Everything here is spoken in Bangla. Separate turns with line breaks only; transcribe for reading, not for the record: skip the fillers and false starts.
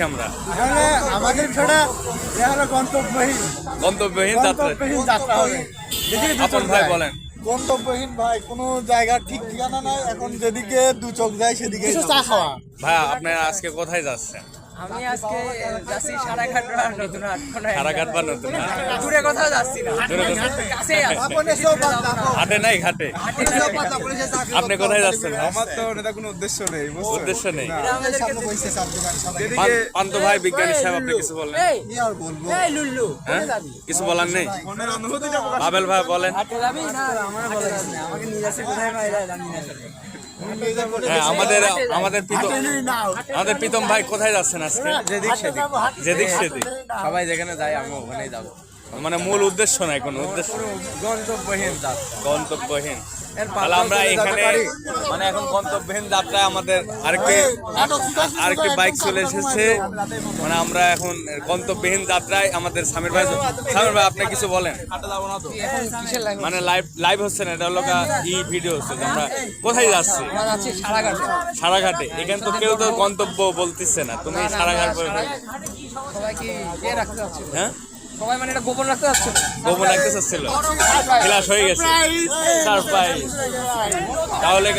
আমরা।
আমাদের ছড়া
গন্তব্যহীন যাত্রা
হবে।
আপন ভাই বলেন।
গন্তব্যহীন ভাই, কোনো জায়গা ঠিক ঠিকানা নাই, এখন যেদিকে দু চোখ যায় সেদিকে চা খাওয়া।
ভাই আপনারা আজকে কোথায় যাচ্ছেন?
আমি আজকে যাচ্ছি সারাঘাট বা নতুন হাট।
সারাঘাট বা নতুন হাট?
দূরে কোথাও যাচ্ছি না, কাছেই আছি।
হাটে নাই ঘাটে? আপনি কোথায় যাচ্ছেন?
আমার তো এটা কোনো উদ্দেশ্য নেই,
উদ্দেশ্য নেই।
যেদিকে
পান্ত ভাই বিজ্ঞানী সাহেব আপনি কিছু বললেন?
এই লুল্লু,
হ্যাঁ?
কোথায় যাবি?
কিছু বলার নেই?
মনের অনুভূতিটা প্রকাশ
আবেল ভাই বলেন।
হাটে যাবি না? আমার বলা যাচ্ছে না, আমাকে নিয়ে যাচ্ছে কোথায় ভাই জানি না।
হ্যাঁ, আমাদের প্রীতম ভাই কোথায় যাচ্ছেন আজকে? যেদিক সেদিক।
সবাই যেখানে যায় আমি ওখানেই যাবো।
মানে মূল উদ্দেশ্য নাই, কোনো উদ্দেশ্য
গন্তব্যহীন
গন্তব্যহীন। তাহলে আমরা এখানে মানে এখন গন্তব্যহীন যাত্রায় আমাদের আরেকটি বাইক চলে এসেছে। মানে আমরা এখন গন্তব্যহীন যাত্রায় আমাদের সামির ভাই আপনি কিছু বলেন। মানে লাইভ হচ্ছে না, এটা হলো ভিডিও হচ্ছে যে আমরা কোথায় যাচ্ছি। সারাঘাটে। এখানে তো কেউ তো গন্তব্য বলতেছে না, তুমি সারাঘাট বলে।
সবাই কি ইয়ে রাখতে চাচ্ছে?
হ্যাঁ,
সবাই মানে এটা গোপন রাখতে চাচ্ছে?
গোপন রাখতে চাচ্ছিল, ক্লাস হয়ে গেছে। সারপ্রাইজ। তাহলে